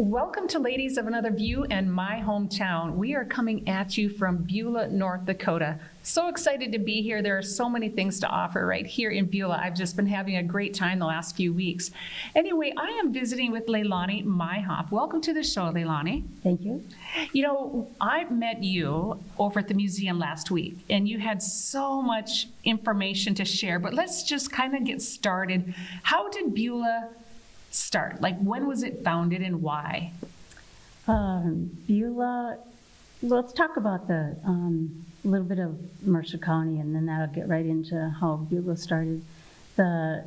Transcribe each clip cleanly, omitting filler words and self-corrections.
Welcome to Ladies of Another View and my hometown. We are coming at you from Beulah, North Dakota. So excited to be here. There are so many things to offer right here in Beulah. I've just been having a great time the last few weeks. Anyway, I am visiting with Leilani Myhoff. Welcome to the show, Leilani. Thank you. You know, I met you over at the museum last week, and you had so much information to share, but let's just kind of get started. How did Beulah start? Like, when was it founded and why? Beulah, let's talk about the little bit of Mercer County, and then that'll get right into how Beulah started. The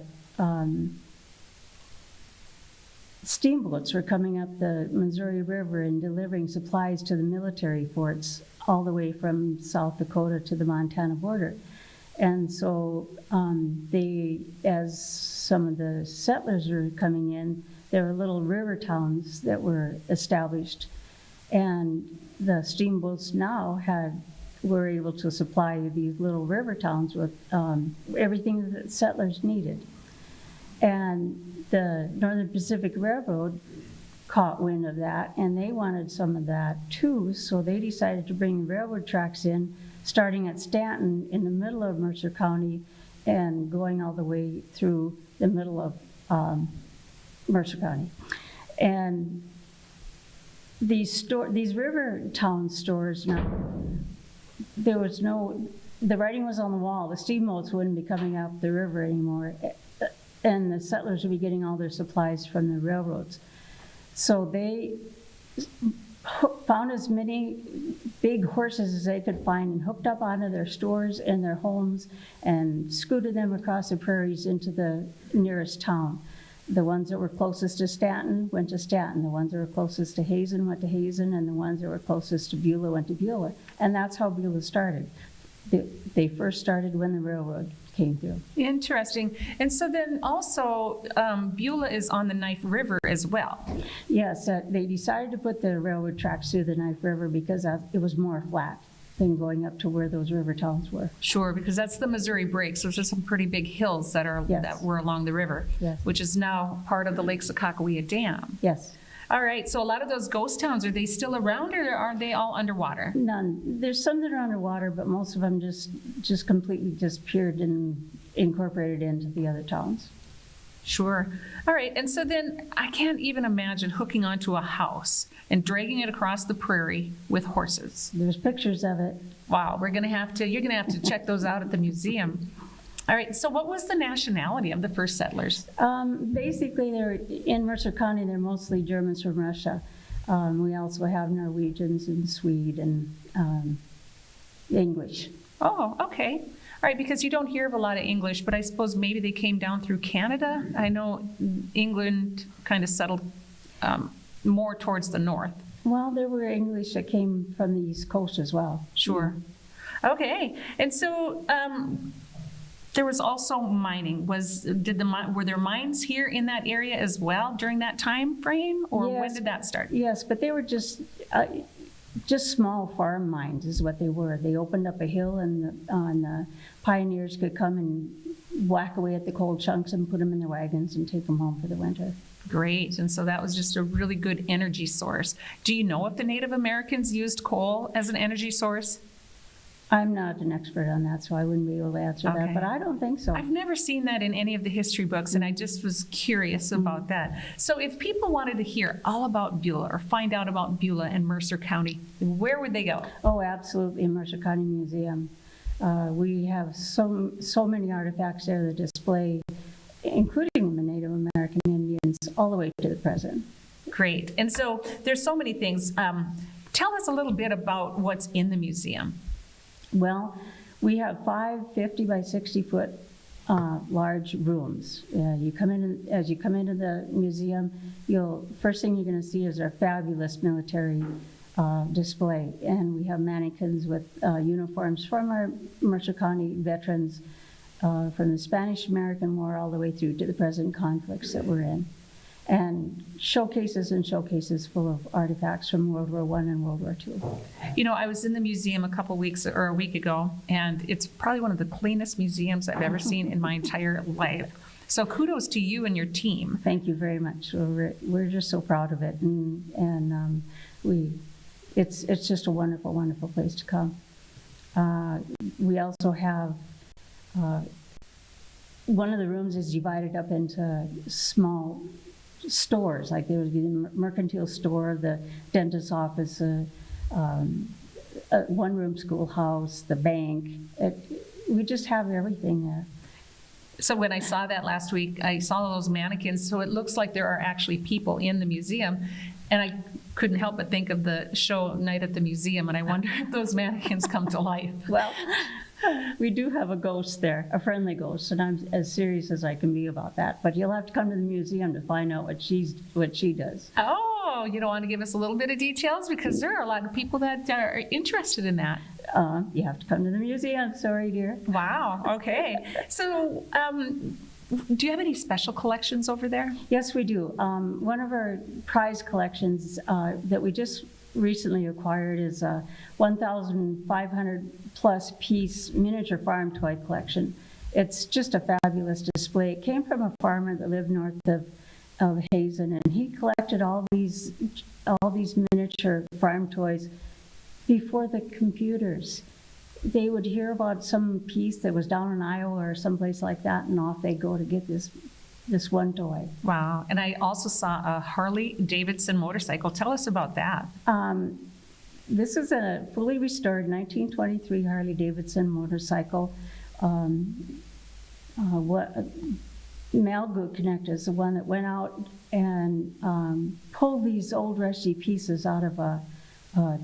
steamboats were coming up the Missouri River and delivering supplies to the military forts all the way from South Dakota to the Montana border. And so as some of the settlers were coming in, there were little river towns that were established. And the steamboats now were able to supply these little river towns with everything that settlers needed. And the Northern Pacific Railroad caught wind of that, and they wanted some of that too, so they decided to bring railroad tracks in, starting at Stanton in the middle of Mercer County and going all the way through the middle of Mercer County. And these river town stores, now, the writing was on the wall. The steamboats wouldn't be coming up the river anymore, and the settlers would be getting all their supplies from the railroads. So they found as many big horses as they could find and hooked up onto their stores and their homes and scooted them across the prairies into the nearest town. The ones that were closest to Stanton went to Stanton. The ones that were closest to Hazen went to Hazen, and the ones that were closest to Beulah went to Beulah. And that's how Beulah started. They first started when the railroad came through. Interesting. And so then also, Beulah is on the Knife River as well. Yes, they decided to put the railroad tracks through the Knife River because it was more flat than going up to where those river towns were. Sure, because that's the Missouri Breaks, which is some pretty big hills that were along the river, yes, which is now part of the Lake Sakakawea Dam. Yes. All right, so a lot of those ghost towns, are they still around, or are they all underwater? None. There's some that are underwater, but most of them just completely disappeared and incorporated into the other towns. Sure. All right, and so then I can't even imagine hooking onto a house and dragging it across the prairie with horses. There's pictures of it. Wow, you're gonna have to check those out at the museum. All right, so what was the nationality of the first settlers? Basically, they're in Mercer County, they're mostly Germans from Russia. We also have Norwegians and Swede and English. Oh, okay. All right, because you don't hear of a lot of English, but I suppose maybe they came down through Canada. I know England kind of settled more towards the north. Well, there were English that came from the East Coast as well. Sure. Okay, and so there was also mining. Were there mines here in that area as well during that time frame, or yes, when did that start? Yes, but they were just small farm mines is what they were. They opened up a hill, and the pioneers could come and whack away at the coal chunks and put them in their wagons and take them home for the winter. Great, and so that was just a really good energy source. Do you know if the Native Americans used coal as an energy source? I'm not an expert on that, so I wouldn't be able to answer that, but I don't think so. I've never seen that in any of the history books, and I just was curious about that. So if people wanted to hear all about Beulah or find out about Beulah and Mercer County, where would they go? Oh, absolutely, Mercer County Museum. We have so many artifacts there that display, including the Native American Indians, all the way to the present. Great, and so there's so many things. Tell us a little bit about what's in the museum. Well, we have 5 50 by 60 foot large rooms. As you come into the museum, first thing you're going to see is our fabulous military display, and we have mannequins with uniforms from our Mercer County veterans from the Spanish-American War all the way through to the present conflicts that we're in. And showcases full of artifacts from World War I and World War II. You know, I was in the museum a week ago, and it's probably one of the cleanest museums I've ever seen in my entire life. So kudos to you and your team. Thank you very much. We're just so proud of it, and it's just a wonderful, wonderful place to come. We also have one of the rooms is divided up into small stores, like there would be the mercantile store, the dentist's office, one-room schoolhouse, the bank. We just have everything there. So when I saw that last week, I saw those mannequins, so it looks like there are actually people in the museum, and I couldn't help but think of the show Night at the Museum, and I wonder if those mannequins come to life. Well, we do have a ghost there, a friendly ghost, and I'm as serious as I can be about that, but you'll have to come to the museum to find out what she does. Oh, you don't want to give us a little bit of details? Because there are a lot of people that are interested in that. You have to come to the museum. Sorry, dear. Wow, okay. So, do you have any special collections over there? Yes, we do. One of our prize collections that we just recently acquired is a 1,500 plus piece miniature farm toy collection. It's just a fabulous display. It came from a farmer that lived north of Hazen, and he collected all these miniature farm toys before the computers. They would hear about some piece that was down in Iowa or someplace like that, and off they go to get this one toy. Wow. And I also saw a Harley Davidson motorcycle. Tell us about that. This is a fully restored 1923 Harley Davidson motorcycle. Mel Connect is the one that went out and pulled these old rusty pieces out of a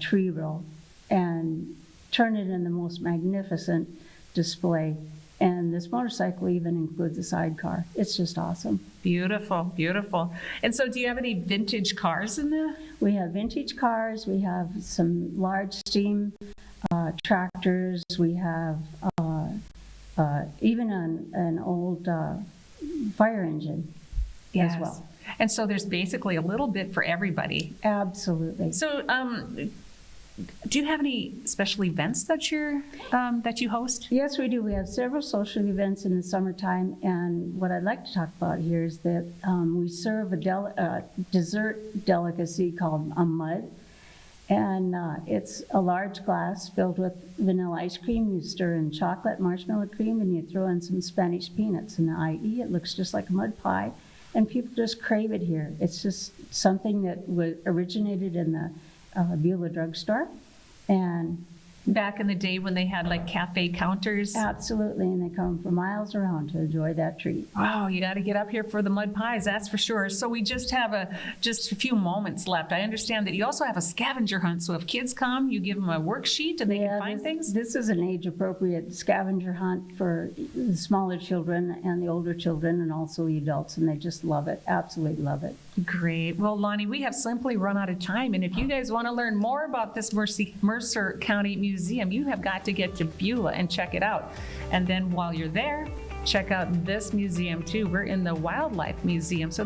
tree row and turned it in the most magnificent display. And this motorcycle even includes a sidecar. It's just awesome. Beautiful, beautiful. And so do you have any vintage cars in there? We have vintage cars. We have some large steam tractors. We have even an old fire engine as well. And so there's basically a little bit for everybody. Absolutely. So do you have any special events that you host? Yes, we do. We have several social events in the summertime, and what I'd like to talk about here is that we serve a dessert delicacy called a mud, and it's a large glass filled with vanilla ice cream. You stir in chocolate, marshmallow cream, and you throw in some Spanish peanuts, and i.e. it looks just like a mud pie, and people just crave it here. It's just something that originated in the Beulah drugstore, and back in the day when they had like cafe counters. Absolutely, and they come from miles around to enjoy that treat. Wow, you got to get up here for the mud pies, that's for sure. So we just have a few moments left. I understand that you also have a scavenger hunt. So if kids come, you give them a worksheet and they can find things. This is an age-appropriate scavenger hunt for the smaller children and the older children, and also the adults, and they just love it. Absolutely love it. Great. Well, Lonnie, we have simply run out of time, and if you guys want to learn more about this Mercer County Museum, you have got to get to Beulah and check it out. And then while you're there, check out this museum too. We're in the Wildlife Museum, so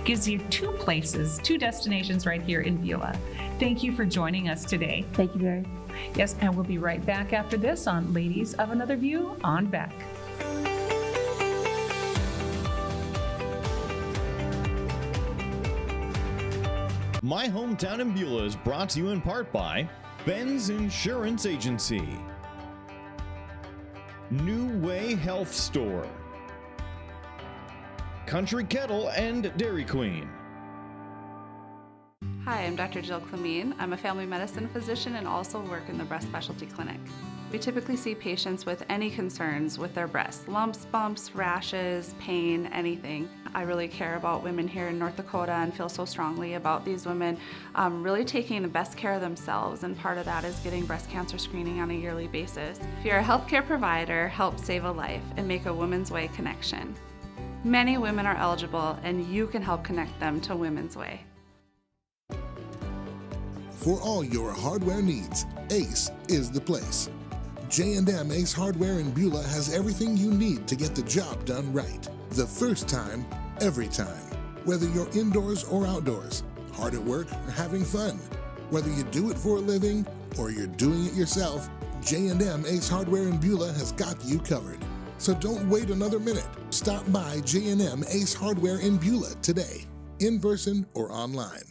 gives you two destinations right here in Beulah. Thank you for joining us today. Thank you, Barry. Yes, and we'll be right back after this on Ladies of Another View on Beck. My Hometown in Beulah is brought to you in part by BENZ Insurance Agency, New Way Health Store, Country Kettle and Dairy Queen. Hi, I'm Dr. Jill Clemene. I'm a family medicine physician and also work in the breast specialty clinic. We typically see patients with any concerns with their breasts, lumps, bumps, rashes, pain, anything. I really care about women here in North Dakota and feel so strongly about these women really taking the best care of themselves, and part of that is getting breast cancer screening on a yearly basis. If you're a healthcare provider, help save a life and make a Women's Way connection. Many women are eligible, and you can help connect them to Women's Way. For all your hardware needs, Ace is the place. J&M Ace Hardware in Beulah has everything you need to get the job done right. The first time, every time. Whether you're indoors or outdoors, hard at work or having fun. Whether you do it for a living or you're doing it yourself, J&M Ace Hardware in Beulah has got you covered. So don't wait another minute. Stop by J&M Ace Hardware in Beulah today, in person or online.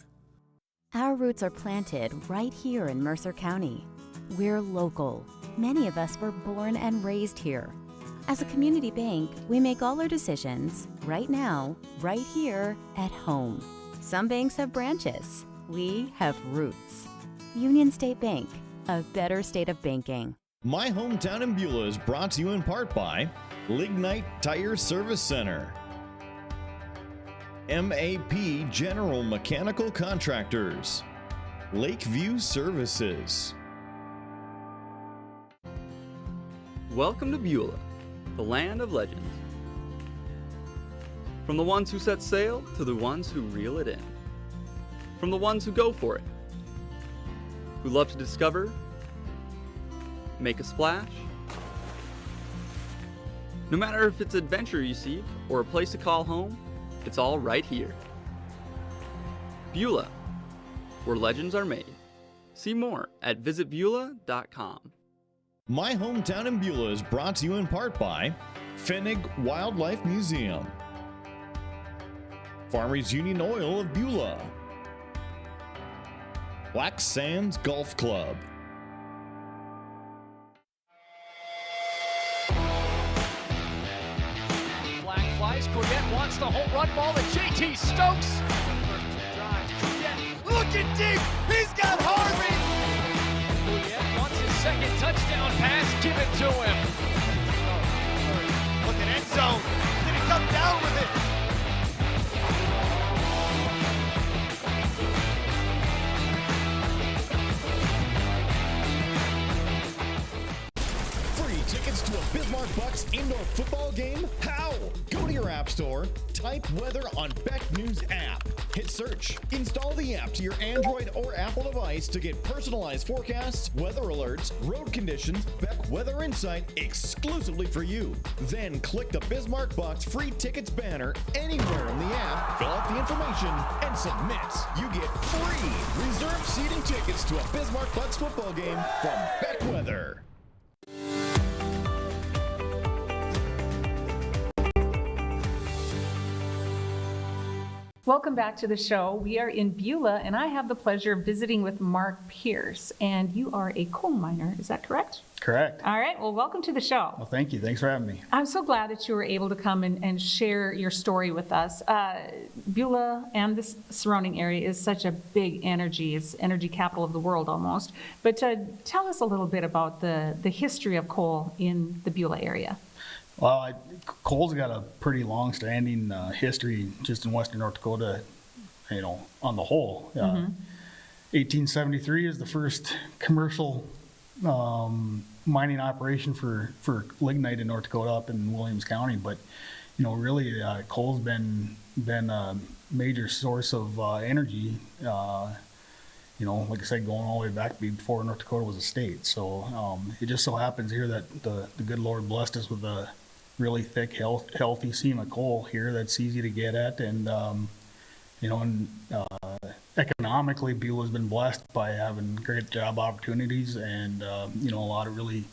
Our roots are planted right here in Mercer County. We're local. Many of us were born and raised here. As a community bank, we make all our decisions right now, right here at home. Some banks have branches. We have roots. Union State Bank, a better state of banking. My Hometown in Beulah is brought to you in part by Lignite Tire Service Center, MAP General Mechanical Contractors, Lakeview Services. Welcome to Beulah, the land of legends. From the ones who set sail to the ones who reel it in. From the ones who go for it, who love to discover, make a splash. No matter if it's adventure you seek or a place to call home, it's all right here. Beulah, where legends are made. See more at visitbeulah.com. My Hometown in Beulah is brought to you in part by Pfennig Wildlife Museum, Farmers Union Oil of Beulah, Black Sands Golf Club. Flag flies, Courgette wants the home run ball to JT Stokes. First two drives, Courgette looking deep, he's got Harvey. Courgette wants his second touchdown pass, give it to him. Look at end zone, did he come down with it? Tickets to a Bismarck Bucks indoor football game? How? Go to your app store, type weather on Beck News app, hit search, install the app to your Android or Apple device to get personalized forecasts, weather alerts, road conditions, Beck Weather Insight exclusively for you. Then click the Bismarck Bucks free tickets banner anywhere in the app, fill out the information, and submit. You get free reserved seating tickets to a Bismarck Bucks football game from Beck Weather. Welcome back to the show. We are in Beulah, and I have the pleasure of visiting with Mark Pierce, and you are a coal miner. Is that correct? Correct. All right. Well, welcome to the show. Well, thank you. Thanks for having me. I'm so glad that you were able to come and share your story with us. Beulah and the surrounding area is such a big energy. It's energy capital of the world almost. But tell us a little bit about the history of coal in the Beulah area. Well, coal's got a pretty long-standing history just in western North Dakota, on the whole. 1873 is the first commercial mining operation for lignite in North Dakota up in Williams County. But, really coal's been a major source of energy, like I said, going all the way back before North Dakota was a state. So it just so happens here that the good Lord blessed us with a really thick, healthy seam of coal here that's easy to get at, and economically, Beulah's been blessed by having great job opportunities and a lot of really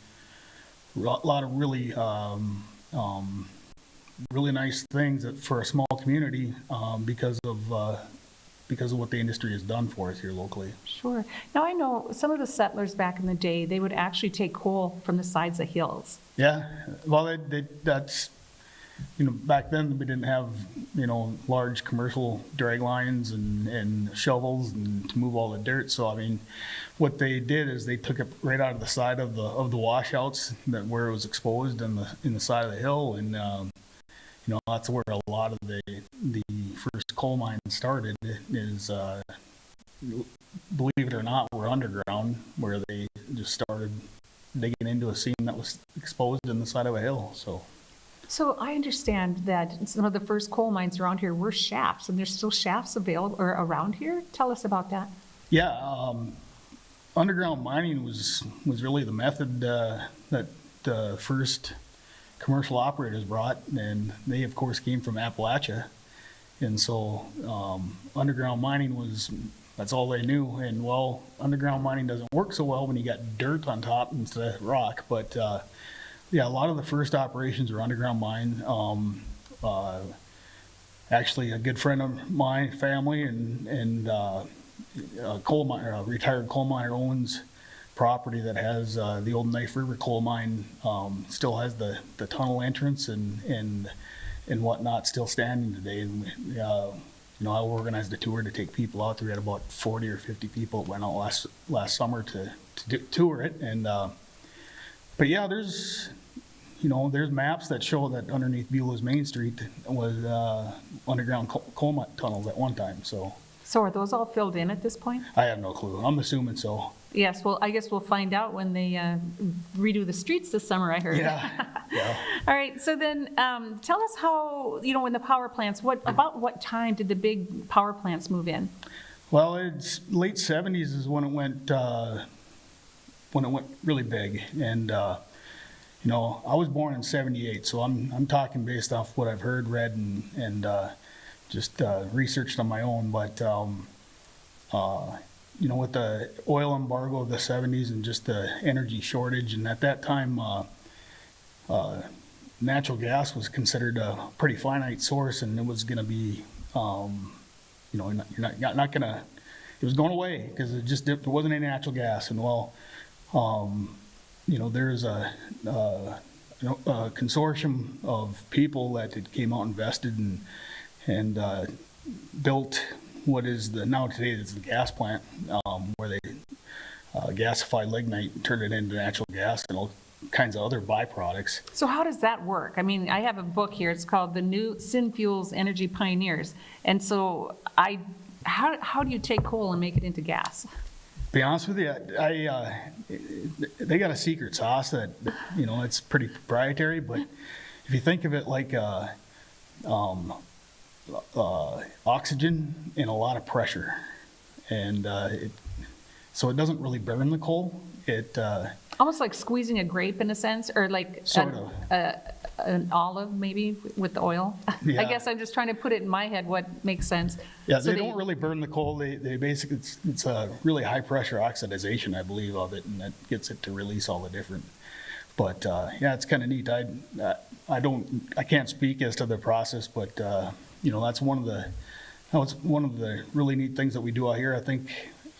really nice things that for a small community because of what the industry has done for us here locally. Sure. Now, I know some of the settlers back in the day, they would actually take coal from the sides of hills. Yeah. Well, that's, back then we didn't have, large commercial drag lines and shovels and to move all the dirt. So, what they did is they took it right out of the side of the washouts where it was exposed in the side of the hill. And, that's where a lot of the first coal mines started is, believe it or not, were underground, where they just started digging into a seam that was exposed in the side of a hill. So I understand that some of the first coal mines around here were shafts, and there's still shafts available or around here. Tell us about that. Yeah, underground mining was really the method that the first commercial operators brought, and they of course came from Appalachia, and so underground mining that's all they knew. And underground mining doesn't work so well when you got dirt on top instead of rock, but Yeah, a lot of the first operations were underground mine. Actually, a good friend of mine, family, and a coal miner, a retired coal miner, owns property that has the old Knife River coal mine. Still has the tunnel entrance and whatnot still standing today. And I organized a tour to take people out there. We had about 40 or 50 people that went out last summer to tour it. And but yeah, there's maps that show that underneath Beulah's Main Street was underground coal mine tunnels at one time. So are those all filled in at this point? I have no clue. I'm assuming so. Yes, well, I guess we'll find out when they redo the streets this summer, I heard. Yeah. All right, so then tell us how, when the power plants, about what time did the big power plants move in? Well, it's late 70s is when it went really big. And, I was born in 78, so I'm talking based off what I've heard, read, and just researched on my own. But, with the oil embargo of the 70s and just the energy shortage, and at that time, natural gas was considered a pretty finite source, and it was going to be, you're not going to, it was going away because there wasn't any natural gas. And there's a consortium of people that came out and invested and built what is today is the gas plant, where they gasify lignite and turn it into natural gas and all kinds of other byproducts. So how does that work? I mean, I have a book here. It's called The NUTSN Fuels Energy Pioneers. And so how do you take coal and make it into gas? To be honest with you, they got a secret sauce that, it's pretty proprietary, but if you think of it like oxygen and a lot of pressure, and so it doesn't really burn the coal. It almost like squeezing a grape in a sense, or like sort of an olive maybe with the oil. Yeah. I guess I'm just trying to put it in my head what makes sense. Yeah, so they don't really burn the coal. They basically it's a really high pressure oxidization, I believe, of it, and that gets it to release all the different. But it's kind of neat. I can't speak as to the process, but that's one of the really neat things that we do out here. I think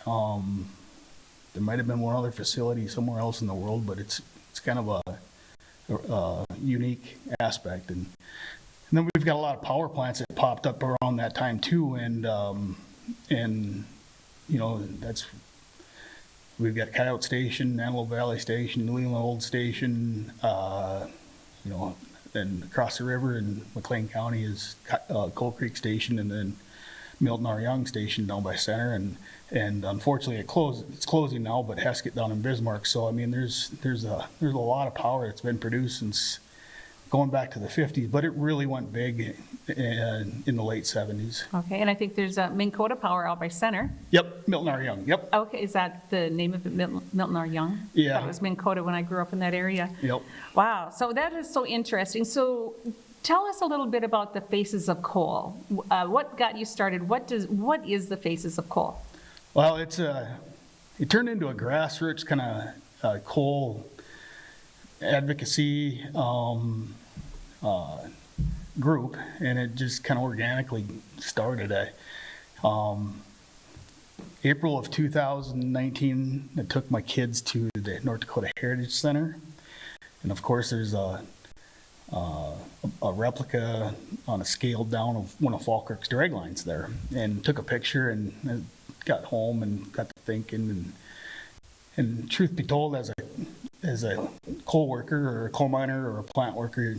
there might have been one other facility somewhere else in the world, but it's kind of a unique aspect. And then we've got a lot of power plants that popped up around that time too, and we've got Coyote Station, Antelope Valley Station, New England Old Station, and across the river in McLean County is Coal Creek Station, and then Milton R. Young Station down by Center, and unfortunately it's closing now, but Heskett down in Bismarck. So I mean, there's a lot of power that's been produced since going back to the 50s, but it really went big in the late 70s. Okay, and I think there's Minn Kota Power out by Center. Yep, Milton R. Young. Yep. Okay, is that the name of it, Milton R. Young? Yeah. I thought it was Minn Kota when I grew up in that area. Yep. Wow, so that is so interesting. So tell us a little bit about the Faces of Coal. What got you started? What is the Faces of Coal? Well, it turned into a grassroots kind of coal advocacy group, and it just kind of organically started. April of 2019, I took my kids to the North Dakota Heritage Center, and of course there's a replica on a scale down of one of Falkirk's drag lines there, and took a picture, and got home and got to thinking, and truth be told, as a coal worker or a coal miner or a plant worker,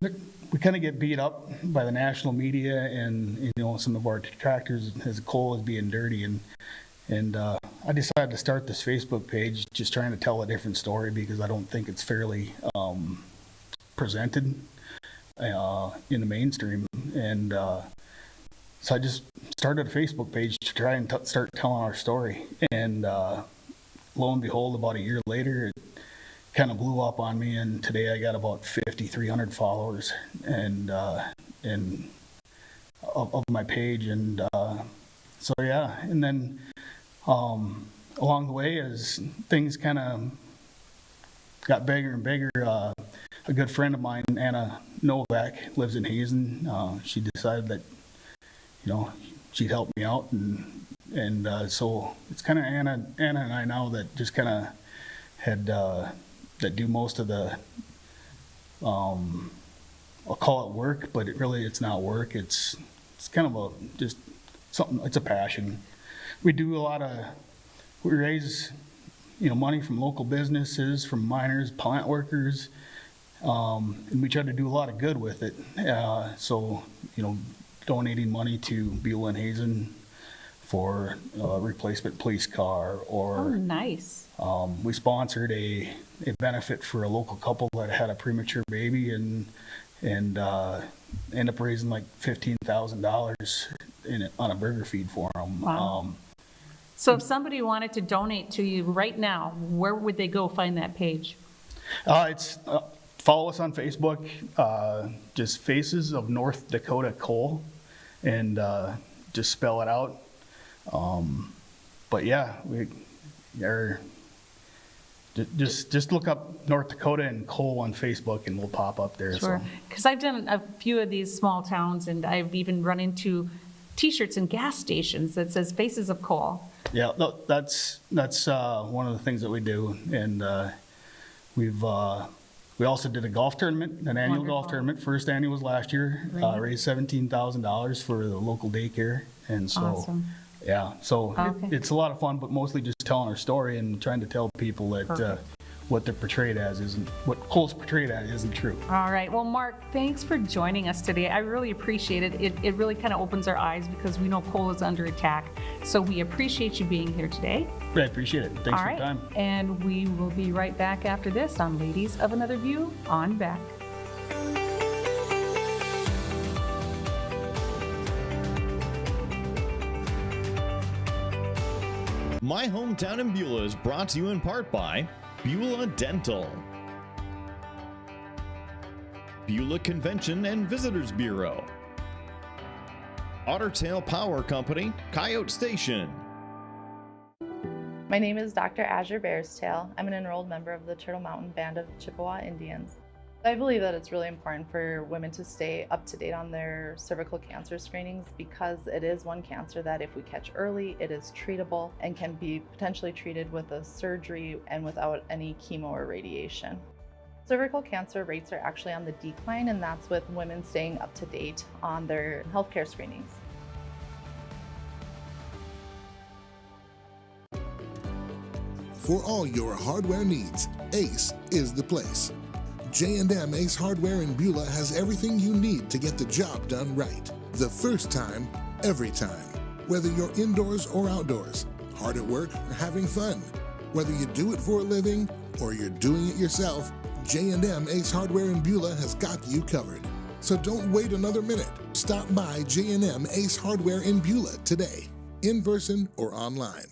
we kind of get beat up by the national media and some of our detractors as coal is being dirty, and I decided to start this Facebook page just trying to tell a different story, because I don't think it's fairly presented in the mainstream, and so I just started a Facebook page to try and start telling our story, and lo and behold, about a year later, it kind of blew up on me, and today I got about 5,300 followers and of my page, and so yeah, and then along the way, as things kind of got bigger and bigger. A good friend of mine, Anna Novak, lives in Hazen. She decided that, she'd help me out, and so it's kind of Anna and I now that just kind of had that do most of the I'll call it work, but it's not work. It's kind of just something. It's a passion. We raise money from local businesses, from miners, plant workers, and we try to do a lot of good with it. So donating money to Beulah and Hazen for a replacement police car, or Oh, nice. we sponsored a benefit for a local couple that had a premature baby, and end up raising like $15,000 on a burger feed for them. Wow. So if somebody wanted to donate to you right now, where would they go find that page? It's follow us on Facebook, just Faces of North Dakota Coal, and just spell it out. But yeah, we are. Just look up North Dakota and coal on Facebook, and we'll pop up there. Sure. Because I've done a few of these small towns, and I've even run into T-shirts in gas stations that says "Faces of Coal." Yeah, that's one of the things that we do, and we also did a golf tournament, an annual Wonderful. golf tournament. First annual was last year. Great. Raised $17,000 for the local daycare, and so. Awesome. Yeah, so Okay. it's a lot of fun, but mostly just telling our story and trying to tell people that Perfect. what they're portrayed as what coal's portrayed as isn't true. All right. Well, Mark, thanks for joining us today. I really appreciate it. It really kind of opens our eyes because we know coal is under attack. So we appreciate you being here today. I appreciate it. Thanks All for right. your time. And we will be right back after this on Ladies of Another View on Back. My Hometown in Beulah is brought to you in part by Beulah Dental, Beulah Convention and Visitors Bureau, Ottertail Power Company, Coyote Station. My name is Dr. Azure Bearstail. I'm an enrolled member of the Turtle Mountain Band of Chippewa Indians. I believe that it's really important for women to stay up to date on their cervical cancer screenings because it is one cancer that if we catch early, it is treatable and can be potentially treated with a surgery and without any chemo or radiation. Cervical cancer rates are actually on the decline, and that's with women staying up to date on their healthcare screenings. For all your hardware needs, Ace is the place. J&M Ace Hardware in Beulah has everything you need to get the job done right. The first time, every time. Whether you're indoors or outdoors, hard at work or having fun. Whether you do it for a living or you're doing it yourself, J&M Ace Hardware in Beulah has got you covered. So don't wait another minute. Stop by J&M Ace Hardware in Beulah today, in person or online.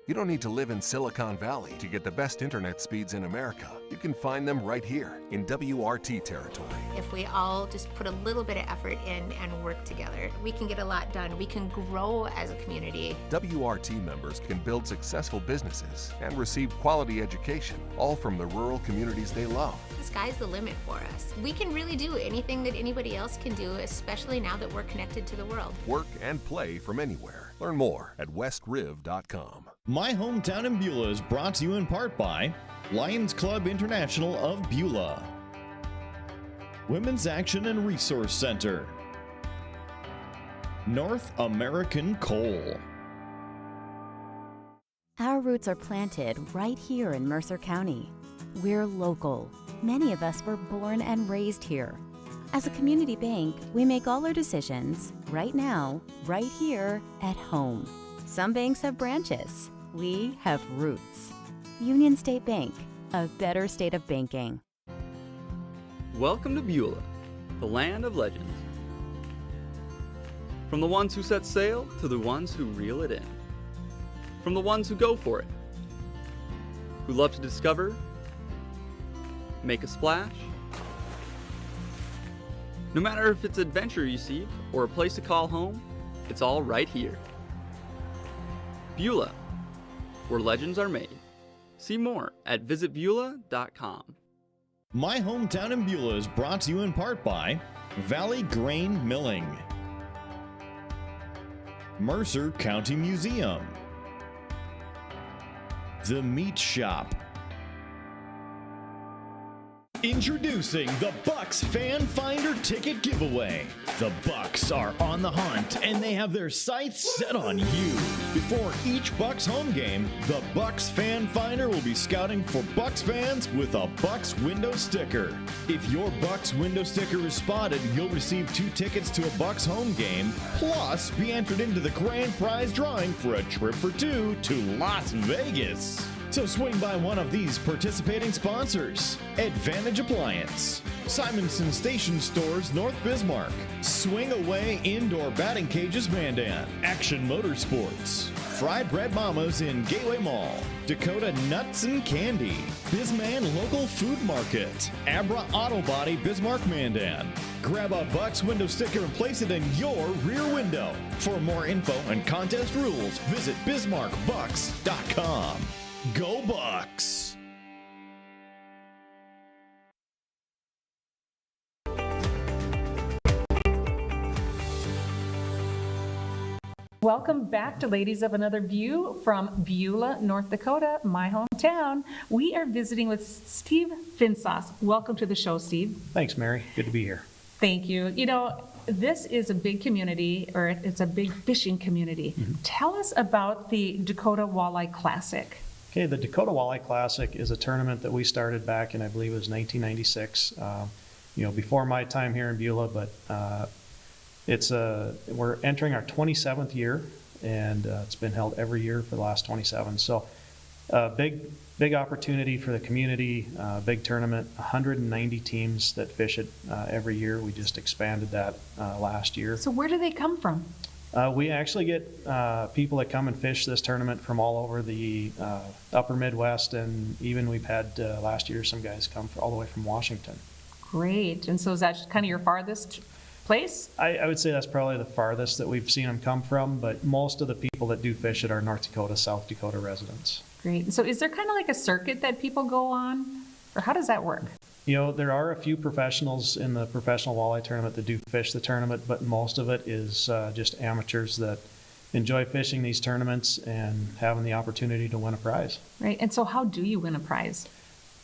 You don't need to live in Silicon Valley to get the best internet speeds in America. You can find them right here in WRT territory. If we all just put a little bit of effort in and work together, we can get a lot done. We can grow as a community. WRT members can build successful businesses and receive quality education, all from the rural communities they love. The sky's the limit for us. We can really do anything that anybody else can do, especially now that we're connected to the world. Work and play from anywhere. Learn more at westriv.com. My Hometown in Beulah is brought to you in part by Lions Club International of Beulah, Women's Action and Resource Center, North American Coal. Our roots are planted right here in Mercer County. We're local. Many of us were born and raised here. As a community bank, we make all our decisions right now, right here at home. Some banks have branches. We have roots. Union State Bank, a better state of banking. Welcome to Beulah, the land of legends. From the ones who set sail to the ones who reel it in. From the ones who go for it, who love to discover, make a splash. No matter if it's adventure you seek or a place to call home, it's all right here. Beulah, where legends are made. See more at visitbeulah.com. My Hometown in Beulah is brought to you in part by Valley Grain Milling, Mercer County Museum, The Meat Shop. Introducing the Bucks Fan Finder Ticket Giveaway. The Bucks are on the hunt and they have their sights set on you. Before each Bucks home game, the Bucks Fan Finder will be scouting for Bucks fans with a Bucks window sticker. If your Bucks window sticker is spotted, you'll receive 2 tickets to a Bucks home game, plus be entered into the grand prize drawing for a trip for 2 to Las Vegas. So swing by one of these participating sponsors: Advantage Appliance, Simonson Station Stores, North Bismarck, Swing Away Indoor Batting Cages, Mandan, Action Motorsports, Fried Bread Mamas in Gateway Mall, Dakota NUTSN Candy, Bisman Local Food Market, Abra Auto Body, Bismarck, Mandan. Grab a Bucks window sticker and place it in your rear window. For more info and contest rules, visit BismarckBucks.com. Go Bucks! Welcome back to Ladies of Another View from Beulah, North Dakota, my hometown. We are visiting with Steve Finsauce. Welcome to the show, Steve. Thanks, Mary. Good to be here. Thank you. You know, this is a big community, or it's a big fishing community. Tell us about the Dakota Walleye Classic. Okay, the Dakota Walleye Classic is a tournament that we started back in, I believe it was 1996. Before my time here in Beulah, but we're entering our 27th year, and it's been held every year for the last 27. So, big opportunity for the community, big tournament. 190 teams that fish it every year. We just expanded that last year. So where do they come from? We actually get people that come and fish this tournament from all over the upper Midwest, and even we've had last year some guys come all the way from Washington. Great. And so is that kind of your farthest place? I would say that's probably the farthest that we've seen them come from, but most of the people that do fish it are North Dakota, South Dakota residents. Great. So is there kind of like a circuit that people go on, or how does that work? There are a few professionals in the professional walleye tournament that do fish the tournament, but most of it is just amateurs that enjoy fishing these tournaments and having the opportunity to win a prize. Right. And so how do you win a prize?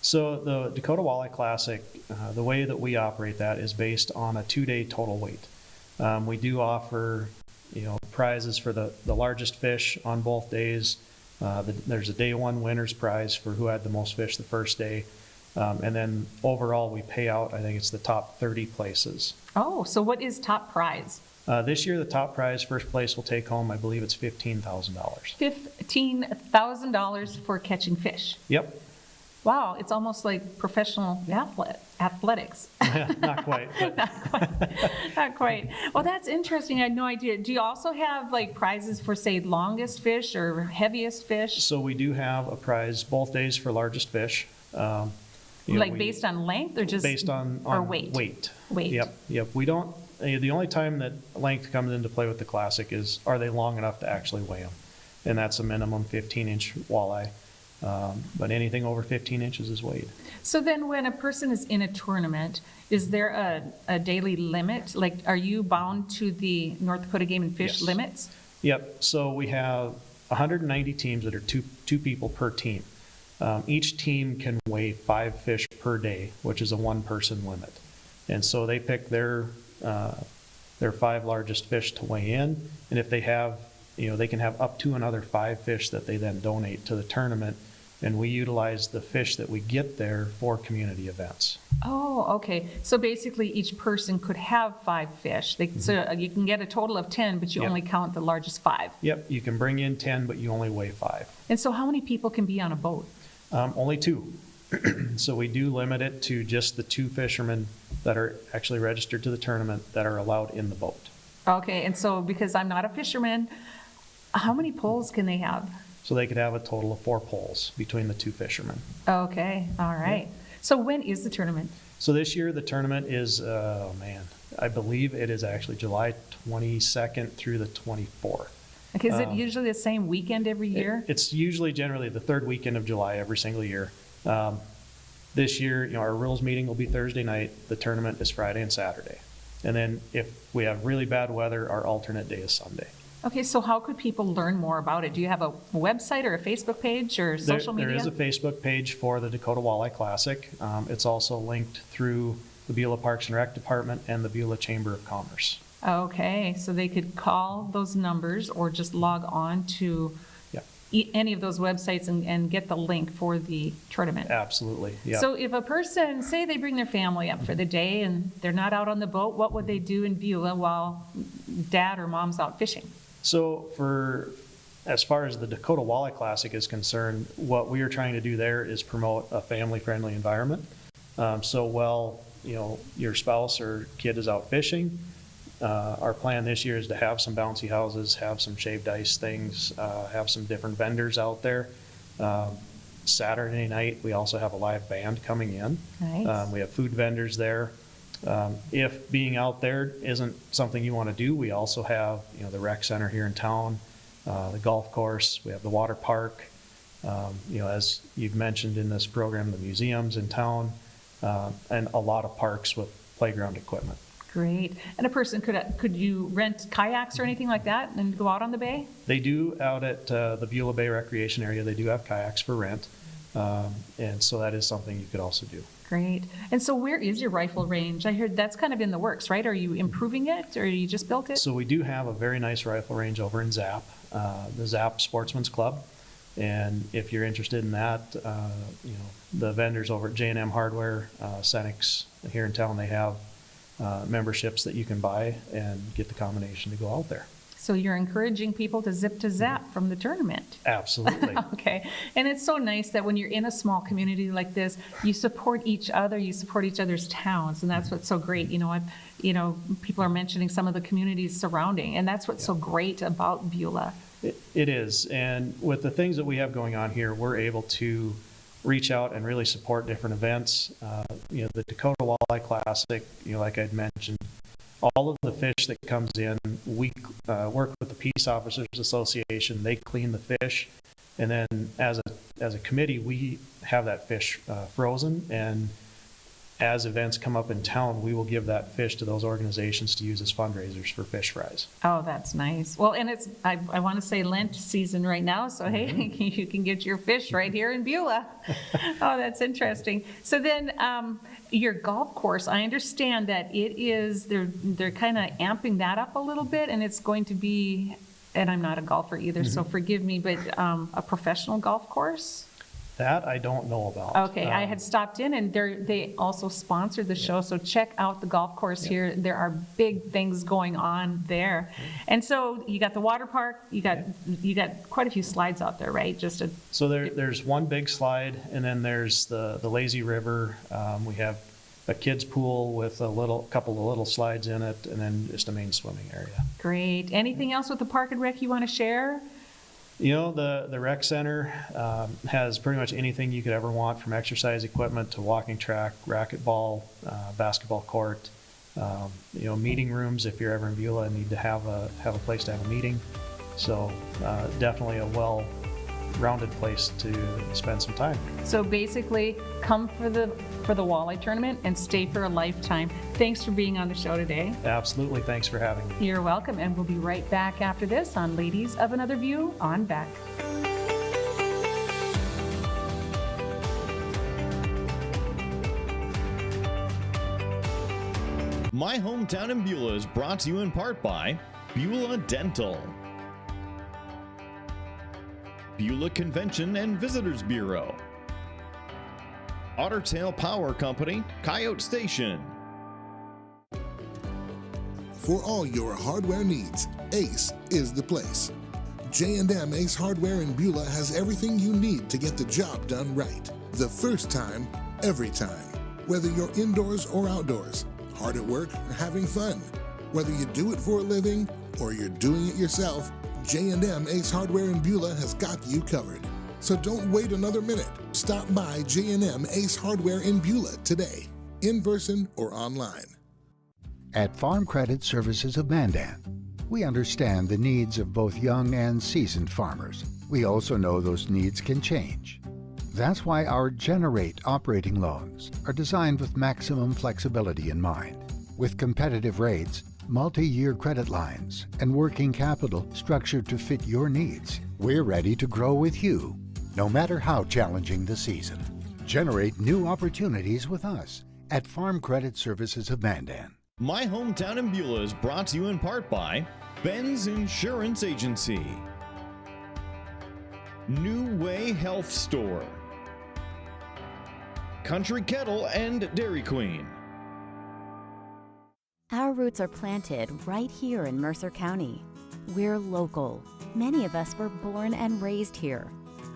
So the Dakota Walleye Classic, the way that we operate that is based on a 2-day total weight. We do offer, prizes for the largest fish on both days. There's a day one winner's prize for who had the most fish the first day. And then overall, we pay out, I think it's the top 30 places. Oh, so what is top prize? This year, the top prize, first place will take home, I believe it's $15,000. $15,000 for catching fish. Yep. Wow, it's almost like professional athletics. Not quite. But. Not quite. Well, that's interesting. I had no idea. Do you also have like prizes for, say, longest fish or heaviest fish? So we do have a prize both days for largest fish. Based on length or just based on weight? Weight. Yep. We don't. The only time that length comes into play with the Classic is, are they long enough to actually weigh them? And that's a minimum 15-inch walleye. But anything over 15 inches is weighed. So then when a person is in a tournament, is there a daily limit? Like, are you bound to the North Dakota Game and Fish limits? Yep. So we have 190 teams that are two people per team. Each team can weigh 5 fish per day, which is a 1-person limit. And so they pick their 5 largest fish to weigh in. And if they have, they can have up to another 5 fish that they then donate to the tournament. And we utilize the fish that we get there for community events. Oh, okay. So basically each person could have 5 fish. So you can get a total of 10, but you only count the largest 5. Yep, you can bring in 10, but you only weigh 5. And so how many people can be on a boat? Only 2. So we do limit it to just the 2 fishermen that are actually registered to the tournament that are allowed in the boat. Okay, and so because I'm not a fisherman, how many poles can they have? So they could have a total of 4 poles between the 2 fishermen. Okay, all right. So when is the tournament? So this year the tournament is, I believe it is actually July 22nd through the 24th. Okay, is it usually the same weekend every year? It's usually generally the third weekend of July every single year. This year, our rules meeting will be Thursday night. The tournament is Friday and Saturday. And then if we have really bad weather, our alternate day is Sunday. Okay, so how could people learn more about it? Do you have a website or a Facebook page or social media? There is a Facebook page for the Dakota Walleye Classic. It's also linked through the Beulah Parks and Rec Department and the Beulah Chamber of Commerce. Okay, so they could call those numbers or just log on to any of those websites and get the link for the tournament. Absolutely, yeah. So if a person, say they bring their family up for the day and they're not out on the boat, what would they do in Beulah while dad or mom's out fishing? So as far as the Dakota Walleye Classic is concerned, what we are trying to do there is promote a family-friendly environment. So while your spouse or kid is out fishing, our plan this year is to have some bouncy houses, have some shaved ice things, have some different vendors out there. Saturday night, we also have a live band coming in. Nice. We have food vendors there. If being out there isn't something you want to do, we also have the rec center here in town, the golf course, we have the water park, as you've mentioned in this program, the museums in town, and a lot of parks with playground equipment. Great. And a person, could you rent kayaks or anything like that and go out on the bay? They do out at the Beulah Bay Recreation Area. They do have kayaks for rent. And so that is something you could also do. Great. And so where is your rifle range? I heard that's kind of in the works, right? Are you improving it or you just built it? So we do have a very nice rifle range over in Zap, the Zap Sportsman's Club. And if you're interested in that, the vendors over at J&M Hardware, Cenex here in town, they have memberships that you can buy and get the combination to go out there. So you're encouraging people to zip to Zap from the tournament. Absolutely. Okay. And it's so nice that when you're in a small community like this, you support each other, you support each other's towns, and that's what's so great. People are mentioning some of the communities surrounding, and that's what's so great about Beulah. It is, and with the things that we have going on here, we're able to reach out and really support different events. The Dakota Walleye Classic, like I'd mentioned, all of the fish that comes in, we work with the Peace Officers Association. They clean the fish, and then as a committee, we have that fish frozen, and as events come up in town, we will give that fish to those organizations to use as fundraisers for fish fries. Oh, that's nice. Well, and it's, I want to say Lent season right now, so hey, you can get your fish right here in Beulah. Oh, that's interesting. So then your golf course, I understand that it is, they're kind of amping that up a little bit, and it's going to be, and I'm not a golfer either, so forgive me, but a professional golf course? That I don't know about. Okay, I had stopped in and they also sponsored the show, so check out the golf course here. There are big things going on there. And so you got the water park, you got quite a few slides out there, right? So there's one big slide, and then there's the lazy river. We have a kids pool with a couple of little slides in it, and then just a main swimming area. Great. Anything else with the Park and Rec you want to share? The rec center has pretty much anything you could ever want, from exercise equipment to walking track, racquetball, basketball court, meeting rooms if you're ever in Beulah and need to have a place to have a meeting. So definitely a well-rounded place to spend some time. So basically, come for the walleye tournament and stay for a lifetime. Thanks for being on the show today. Absolutely. Thanks for having me. You're welcome, and we'll be right back after this on Ladies of Another View on Beck. My Hometown in Beulah is brought to you in part by Beulah Dental, Beulah Convention and Visitors Bureau, Ottertail Power Company, Coyote Station. For all your hardware needs, Ace is the place. J&M Ace Hardware in Beulah has everything you need to get the job done right. The first time, every time. Whether you're indoors or outdoors, hard at work or having fun. Whether you do it for a living or you're doing it yourself, J&M Ace Hardware in Beulah has got you covered. So don't wait another minute. Stop by J&M Ace Hardware in Beulah today, in person or online. At Farm Credit Services of Mandan, We understand the needs of both young and seasoned farmers. We also know those needs can change. That's why our Generate operating loans are designed with maximum flexibility in mind. With competitive rates, multi-year credit lines, and working capital structured to fit your needs, we're ready to grow with you, no matter how challenging the season. Generate new opportunities with us at Farm Credit Services of Mandan. My Hometown in Beulah is brought to you in part by BENZ Insurance Agency, New Way Health Store, Country Kettle and Dairy Queen. Our roots are planted right here in Mercer County. We're local. Many of us were born and raised here.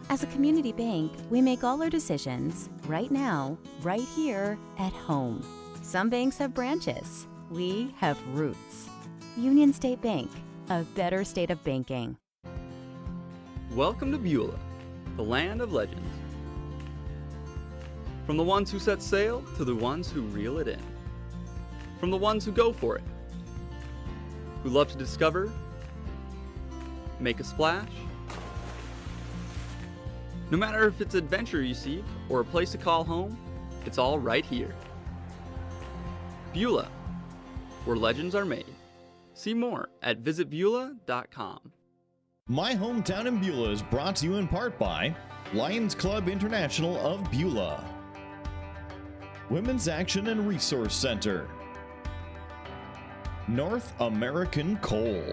As a community bank, we make all our decisions right now, right here at home. Some banks have branches. We have roots. Union State Bank, a better state of banking. Welcome to Beulah, the land of legends. From the ones who set sail to the ones who reel it in. From the ones who go for it, who love to discover, make a splash. No matter if it's adventure you seek or a place to call home, it's all right here. Beulah, where legends are made. See more at visitbeulah.com. My Hometown in Beulah is brought to you in part by Lions Club International of Beulah, Women's Action and Resource Center, North American Coal.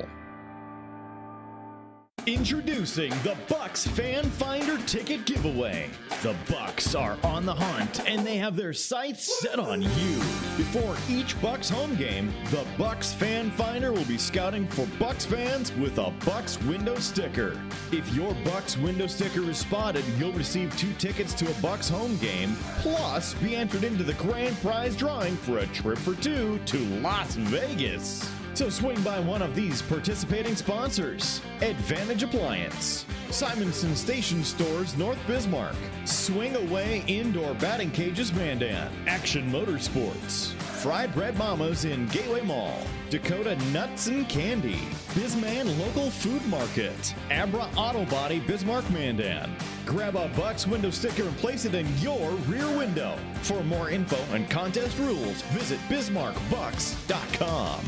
Introducing the Bucks Fan Finder Ticket Giveaway. The Bucks are on the hunt and they have their sights set on you. Before each Bucks home game, the Bucks Fan Finder will be scouting for Bucks fans with a Bucks window sticker. If your Bucks window sticker is spotted, you'll receive 2 tickets to a Bucks home game, plus be entered into the grand prize drawing for a trip for 2 to Las Vegas. So swing by one of these participating sponsors: Advantage Appliance, Simonson Station Stores North Bismarck, Swing Away Indoor Batting Cages Mandan, Action Motorsports, Fried Bread Mamas in Gateway Mall, Dakota NUTSN Candy, Bisman Local Food Market, Abra Auto Body Bismarck Mandan. Grab a Bucks window sticker and place it in your rear window. For more info and contest rules, visit BismarckBucks.com.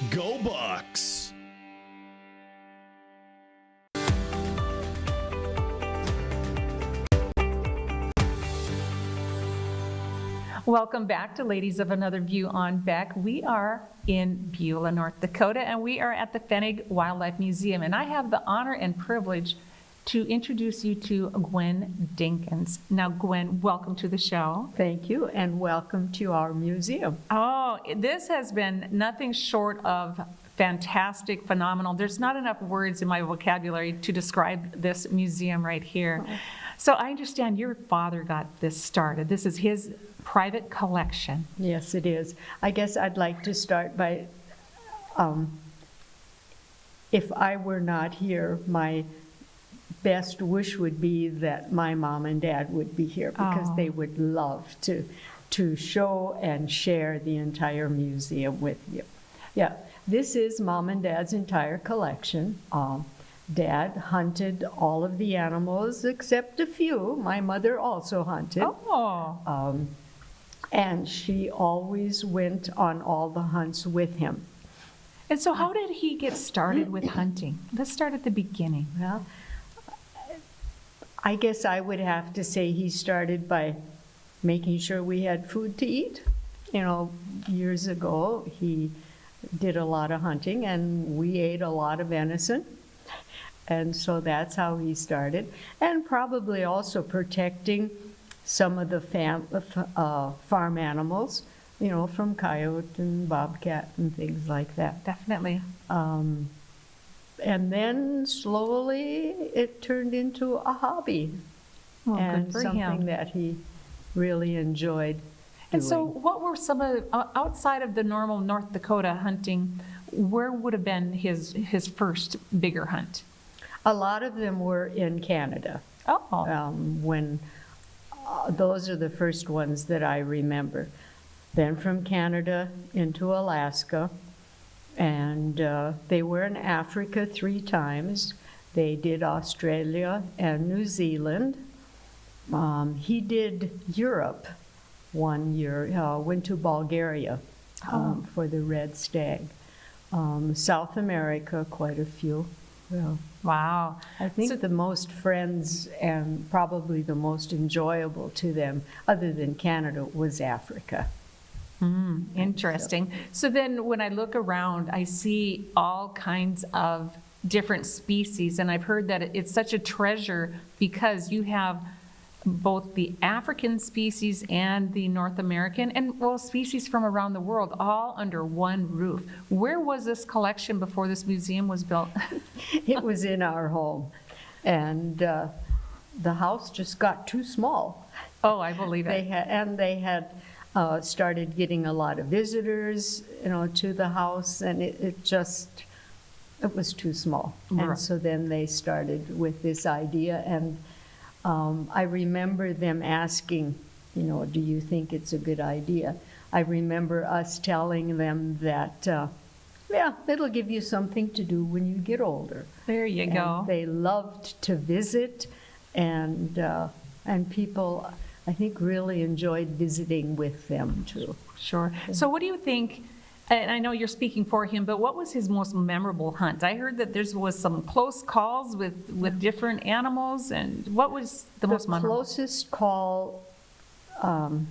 Go Bucks! Welcome back to Ladies of Another View on Beck. We are in Beulah, North Dakota, and we are at the Pfennig Wildlife Museum. And I have the honor and privilege to introduce you to Gwen Dinkins. Now, Gwen, welcome to the show. Thank you, and welcome to our museum. Oh, this has been nothing short of fantastic, phenomenal. There's not enough words in my vocabulary to describe this museum right here. So I understand your father got this started. This is his private collection. Yes, it is. I guess I'd like to start by, if I were not here, my best wish would be that my mom and dad would be here, because they would love to show and share the entire museum with you. Yeah, this is Mom and Dad's entire collection. Dad hunted all of the animals except a few. My mother also hunted. And she always went on all the hunts with him. And so how did he get started with hunting? Let's start at the beginning. Well, I guess I would have to say he started by making sure we had food to eat. You know, years ago, he did a lot of hunting, and we ate a lot of venison. And so that's how he started. And probably also protecting some of the farm animals, you know, from coyote and bobcat and things like that. Definitely. And then slowly it turned into a hobby, and something that he really enjoyed doing. And so what were some of, outside of the normal North Dakota hunting, where would have been his first bigger hunt? A lot of them were in Canada. When those are the first ones that I remember. Then from Canada into Alaska, And they were in Africa 3 times. They did Australia and New Zealand. He did Europe 1 year, went to Bulgaria for the red stag. South America, quite a few. Yeah. Wow. I think the most friends and probably the most enjoyable to them, other than Canada, was Africa. Interesting. So then when I look around, I see all kinds of different species, and I've heard that it's such a treasure because you have both the African species and the North American, and well, species from around the world, all under one roof. Where was this collection before this museum was built? It was in our home, and the house just got too small. Oh, I believe it. They had started getting a lot of visitors, to the house, and it was too small. Right. And so then they started with this idea, and I remember them asking, do you think it's a good idea? I remember us telling them that, yeah, it'll give you something to do when you get older. There you go. They loved to visit, and people, I think, really enjoyed visiting with them too. Sure. So what do you think, and I know you're speaking for him, but what was his most memorable hunt? I heard that there was some close calls with different animals, and what was the most memorable? The closest call, I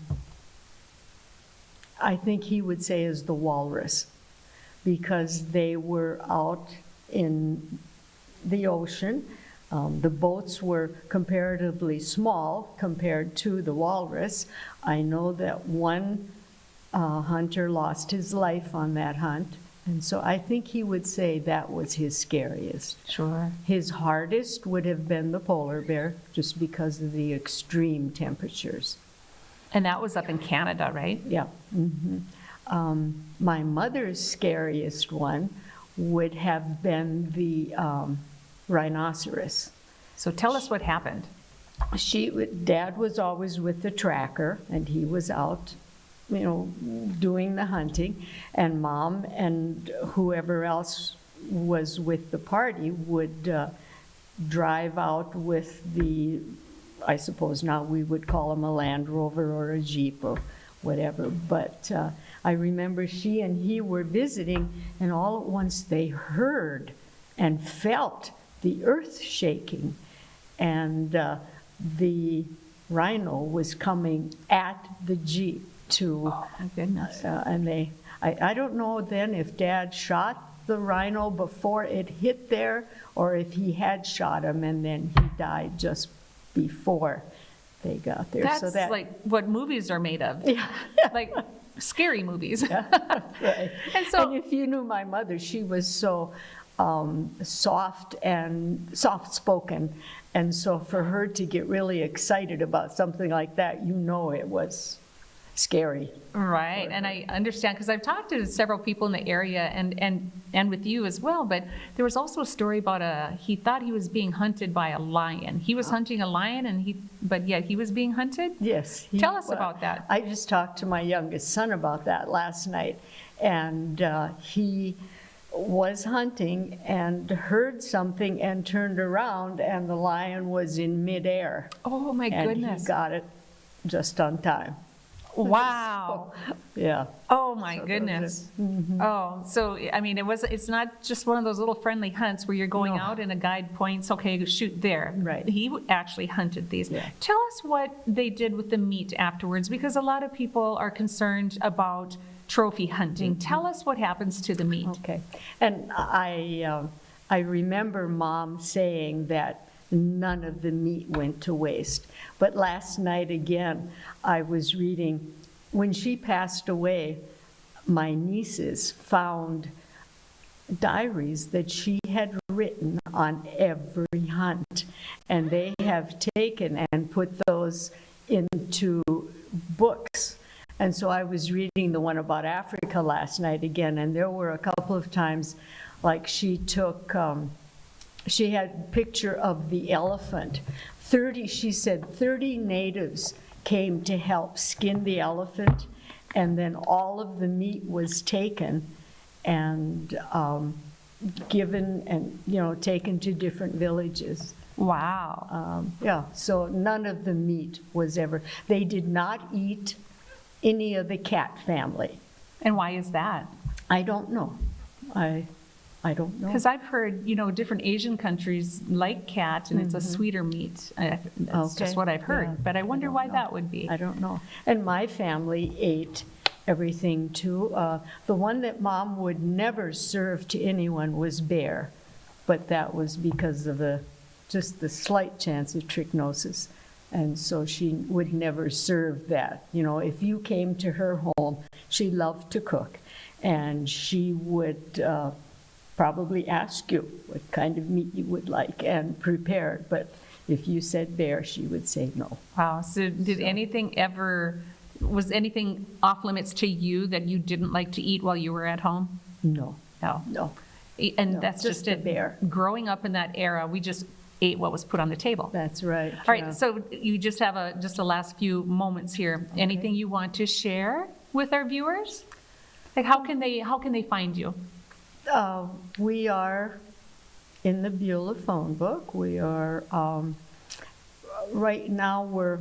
think he would say, is the walrus, because they were out in the ocean. The boats were comparatively small compared to the walrus. I know that one hunter lost his life on that hunt, and so I think he would say that was his scariest. Sure. His hardest would have been the polar bear, just because of the extreme temperatures. And that was up in Canada, right? Yeah. My mother's scariest one would have been the rhinoceros. So tell us what happened. Dad was always with the tracker, and he was out, doing the hunting, and Mom and whoever else was with the party would drive out with I suppose now we would call them a Land Rover or a Jeep or whatever, but I remember she and he were visiting, and all at once they heard and felt the earth shaking, and the rhino was coming at the Jeep to, oh my goodness. And I don't know then if Dad shot the rhino before it hit there, or if he had shot him and then he died just before they got there. That's like what movies are made of. Yeah. Like scary movies. Yeah, right. And if you knew my mother, she was so soft-spoken, and so for her to get really excited about something like that, it was scary. Right, and I understand, because I've talked to several people in the area and with you as well, but there was also a story about he thought he was being hunted by a lion. He was hunting a lion, but yet he was being hunted? Yes. Tell us about that. I just talked to my youngest son about that last night, and he was hunting and heard something and turned around, and the lion was in midair. Oh my goodness. And he got it just on time. Wow. So, yeah. Oh my goodness. Oh, so I mean, it's not just one of those little friendly hunts where you're going out and a guide points, okay, shoot there. Right. He actually hunted these. Yeah. Tell us what they did with the meat afterwards, because a lot of people are concerned about trophy hunting. Tell us what happens to the meat. Okay. And I remember Mom saying that none of the meat went to waste. But last night again, I was reading, when she passed away, my nieces found diaries that she had written on every hunt, and they have taken and put those into books. And so I was reading the one about Africa last night again, and there were a couple of times, like she took, she had a picture of the elephant. She said 30 natives came to help skin the elephant, and then all of the meat was taken and given and, taken to different villages. Wow. Yeah, so none of the meat was ever, they did not eat any of the cat family. And why is that? I don't know. I don't know. Because I've heard, different Asian countries like cat, and it's a sweeter meat. That's just what I've heard. Yeah, but I wonder why that would be. I don't know. And my family ate everything too. The one that Mom would never serve to anyone was bear, but that was because of just the slight chance of trichinosis. And so she would never serve that. If you came to her home, she loved to cook, and she would probably ask you what kind of meat you would like and prepare it. But if you said bear, she would say no. Wow. So was anything off limits to you that you didn't like to eat while you were at home? No. No. And No, that's just a it. bear. Growing up in that era, we just ate what was put on the table. That's right. All right, so you just have a last few moments here. Okay. Anything you want to share with our viewers? Like how can they find you? We are in the Beulah phone book. We are, right now we're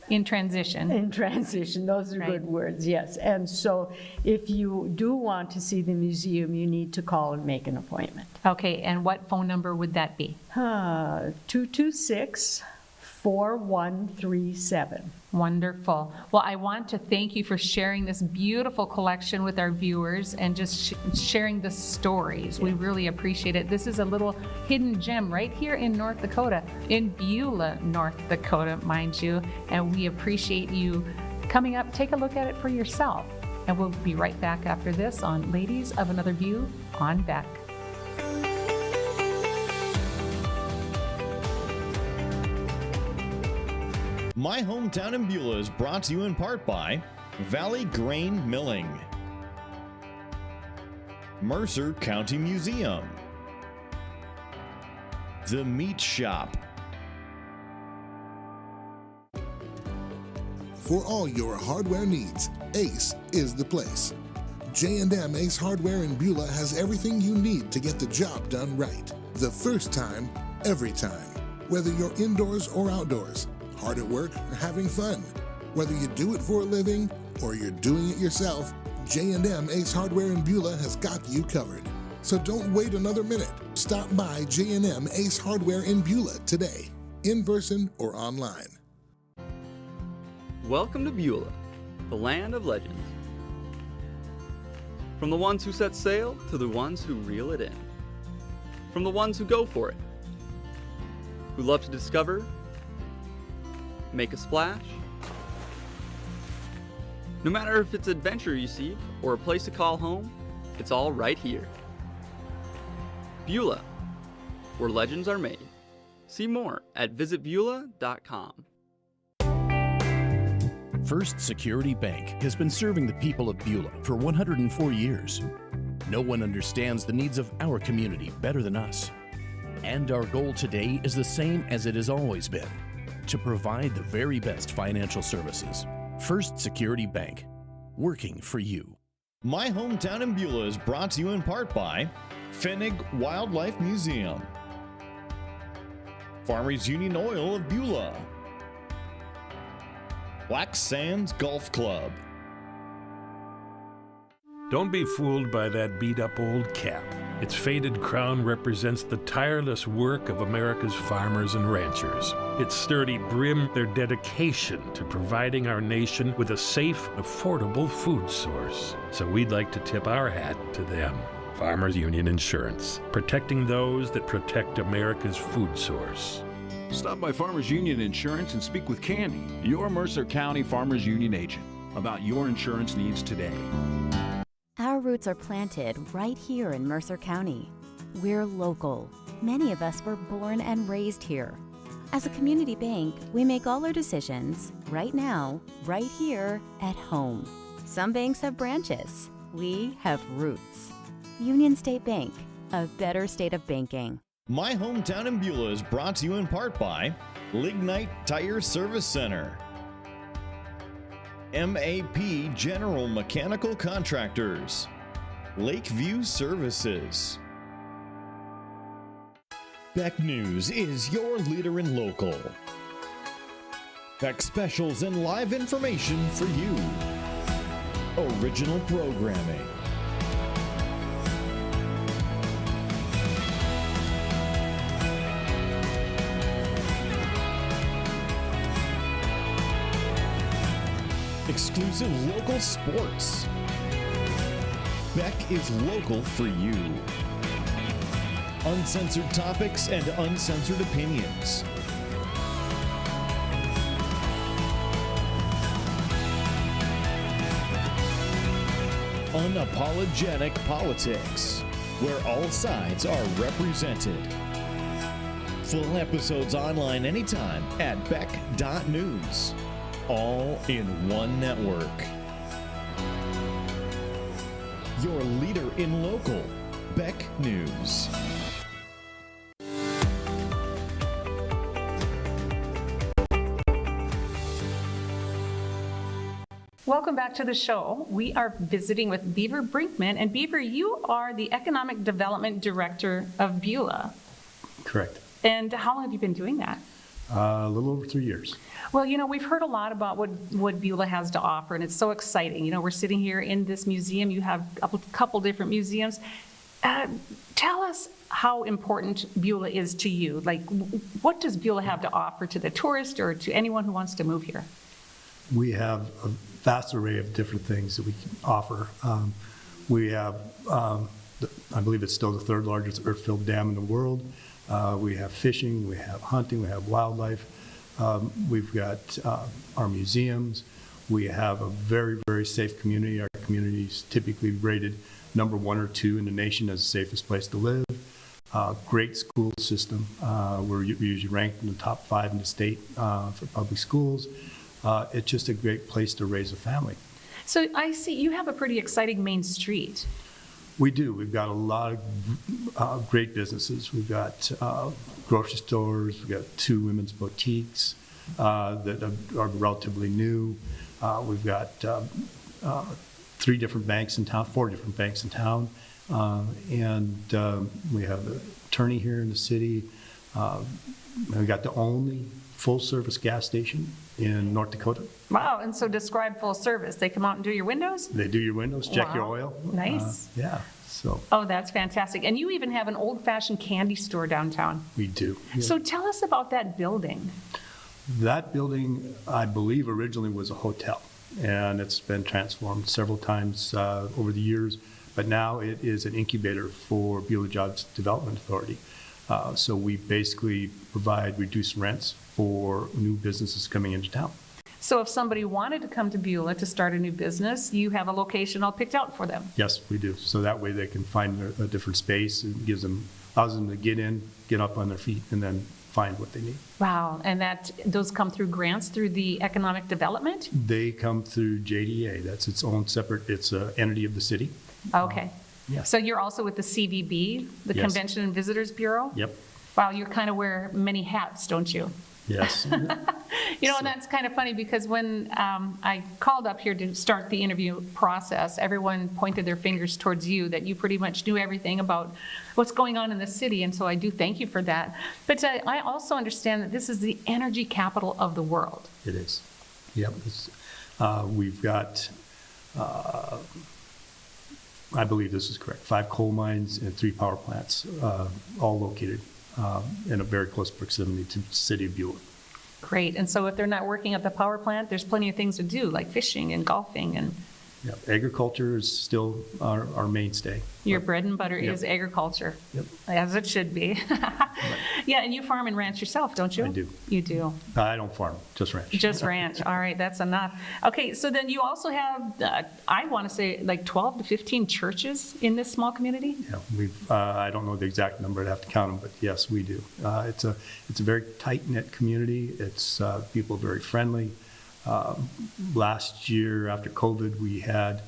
in transition. In transition, those are good words, yes. And so if you do want to see the museum, you need to call and make an appointment. Okay, and what phone number would that be? 226-4137. Wonderful. Well, I want to thank you for sharing this beautiful collection with our viewers and just sharing the stories. We really appreciate it. This is a little hidden gem right here in North Dakota, in Beulah, North Dakota, mind you. And we appreciate you coming up. Take a look at it for yourself. And we'll be right back after this on Ladies of Another View on Beck. My Hometown in Beulah is brought to you in part by Valley Grain Milling, Mercer County Museum, The Meat Shop. For all your hardware needs, Ace is the place. J&M Ace Hardware in Beulah has everything you need to get the job done right. The first time, every time. Whether you're indoors or outdoors, hard at work or having fun. Whether you do it for a living or you're doing it yourself, J&M Ace Hardware in Beulah has got you covered. So don't wait another minute. Stop by J&M Ace Hardware in Beulah today, in person or online. Welcome to Beulah, the land of legends. From the ones who set sail to the ones who reel it in. From the ones who go for it, who love to discover, make a splash. No matter if it's adventure you seek or a place to call home, it's all right here. Beulah, where legends are made. See more at visitbeulah.com. First Security Bank has been serving the people of Beulah for 104 years. No one understands the needs of our community better than us. And our goal today is the same as it has always been: to provide the very best financial services. First Security Bank, working for you. My Hometown in Beulah is brought to you in part by Pfennig Wildlife Museum, Farmers Union Oil of Beulah, Black Sands Golf Club. Don't be fooled by that beat-up old cap. Its faded crown represents the tireless work of America's farmers and ranchers. Its sturdy brim, their dedication to providing our nation with a safe, affordable food source. So we'd like to tip our hat to them. Farmers Union Insurance, protecting those that protect America's food source. Stop by Farmers Union Insurance and speak with Candy, your Mercer County Farmers Union agent, about your insurance needs today. Our roots are planted right here in Mercer County. We're local. Many of us were born and raised here. As a community bank, we make all our decisions right now, right here at home. Some banks have branches. We have roots. Union State Bank, a better state of banking. My Hometown in Beulah is brought to you in part by Lignite Tire Service Center, MAP General Mechanical Contractors, Lakeview Services. Beck News is your leader in local. Beck specials and live information for you. Original programming. Exclusive local sports. Beck is local for you. Uncensored topics and uncensored opinions. Unapologetic politics, where all sides are represented. Full episodes online anytime at beck.news. All in one network. Your leader in local, Beck News. Welcome back to the show. We are visiting with Beaver Brinkman. And Beaver, you are the Economic Development Director of Beulah. Correct. And how long have you been doing that? A little over 3 years. Well, you know, we've heard a lot about what Beulah has to offer, and it's so exciting. You know, we're sitting here in this museum. You have a couple different museums. Tell us how important Beulah is to you. Like, what does Beulah have to offer to the tourist or to anyone who wants to move here? We have a vast array of different things that we can offer. We have, I believe it's still the third largest earth-filled dam in the world. We have fishing, we have hunting, we have wildlife. We've got our museums. We have a very, very safe community. Our community is typically rated number 1 or 2 in the nation as the safest place to live. Great school system. We're usually ranked in the top 5 in the state for public schools. It's just a great place to raise a family. So I see you have a pretty exciting main street. We do. We've got a lot of great businesses. We've got grocery stores. We've got 2 women's boutiques that are relatively new. We've got 3 different banks in town, 4 different banks in town. And we have an attorney here in the city. We got the only full-service gas station in North Dakota. Wow, and so describe full service. They come out and do your windows? They do your windows, check your oil. Nice. Yeah, so. Oh, that's fantastic. And you even have an old-fashioned candy store downtown. We do. Yeah. So tell us about that building. That building, I believe, originally was a hotel, and it's been transformed several times over the years, but now it is an incubator for Beulah Jobs Development Authority. So we basically provide reduced rents for new businesses coming into town. So if somebody wanted to come to Beulah to start a new business, you have a location all picked out for them. Yes, we do. So that way they can find a different space. It allows them to get in, get up on their feet, and then find what they need. Wow, and those come through grants through the economic development? They come through JDA. That's its own separate, it's an entity of the city. Okay. Yeah. So you're also with the CVB, the Yes. Convention and Visitors Bureau? Yep. Wow, you kind of wear many hats, don't you? Yes. You know, and that's kind of funny because when I called up here to start the interview process, everyone pointed their fingers towards you, that you pretty much knew everything about what's going on in the city, and so I do thank you for that. But I also understand that this is the energy capital of the world. It is. Yep. We've got, I believe this is correct, 5 coal mines and 3 power plants, all located in a very close proximity to the city of Beulah. Great. And so if they're not working at the power plant, there's plenty of things to do, like fishing and golfing. And Yep. Agriculture is still our mainstay. your bread and butter Yep. is agriculture, Yep. as it should be. Yeah, and you farm and ranch yourself, don't you? I do. You do. I don't farm, just ranch. Just ranch. All right, that's enough. Okay, so then you also have, I want to say, like 12 to 15 churches in this small community? Yeah, we've, I don't know the exact number, I'd have to count them, but yes, we do. It's a very tight-knit community. It's, people are very friendly. Last year, after COVID, we had,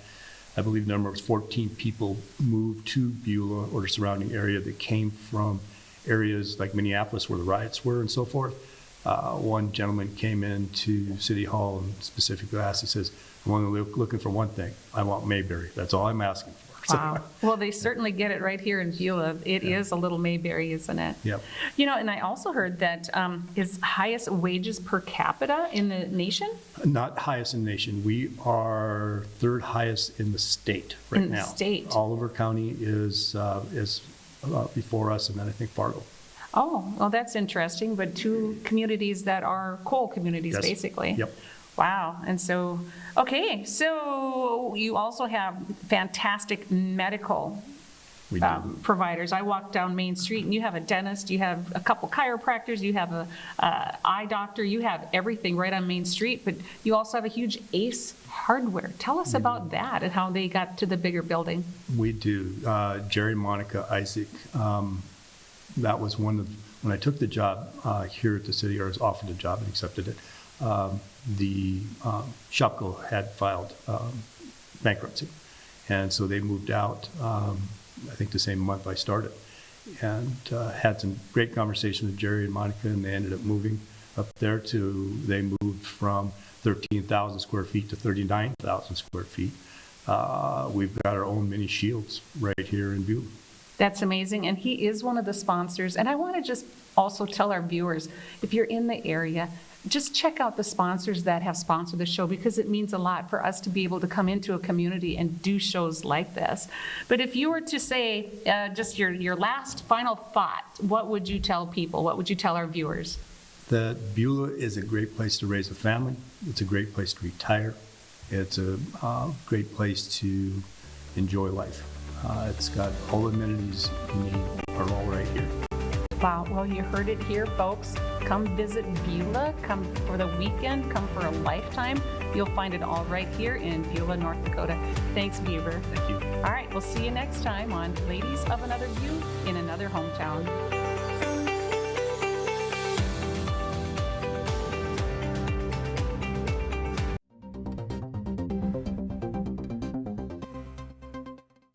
I believe the number was 14 people moved to Beulah or the surrounding area that came from areas like Minneapolis where the riots were and so forth. One gentleman came into City Hall and specifically asked, he says, I'm only looking for one thing. I want Mayberry. That's all I'm asking for. Wow. Well, they certainly get it right here in Beulah. It is a little Mayberry, isn't it? Yep. You know, and I also heard that is highest wages per capita in the nation? Not highest in the nation. We are third highest in the state right now. In the state. Oliver County is before us, and then I think Fargo. Oh, well, that's interesting, but two communities that are coal communities, Yes. basically. Yep. Wow. And so, okay, so you also have fantastic medical We do. providers. I walk down Main Street and you have a dentist, you have a couple chiropractors, you have a eye doctor, you have everything right on Main Street, but you also have a huge Ace Hardware. Tell us about that and how they got to the bigger building. We do. Jerry, Monica, Isaac, that was one of, when I took the job here at the city, or was offered a job and accepted it, the Shopko had filed bankruptcy. And so they moved out, I think the same month I started, and had some great conversation with Jerry and Monica, and they ended up moving up there they moved from 13,000 square feet to 39,000 square feet. We've got our own mini Shields right here in Beulah. That's amazing, and he is one of the sponsors. And I want to just also tell our viewers, if you're in the area, just check out the sponsors that have sponsored the show, because it means a lot for us to be able to come into a community and do shows like this. But if you were to say just your last final thought, what would you tell people? What would you tell our viewers? That Beulah is a great place to raise a family. It's a great place to retire. It's a great place to enjoy life. It's got all the amenities you need are all right here. Wow, well, you heard it here, folks. Come visit Beulah, come for the weekend, come for a lifetime. You'll find it all right here in Beulah, North Dakota. Thanks, Beaver. Thank you. All right, we'll see you next time on Ladies of Another View in Another Hometown.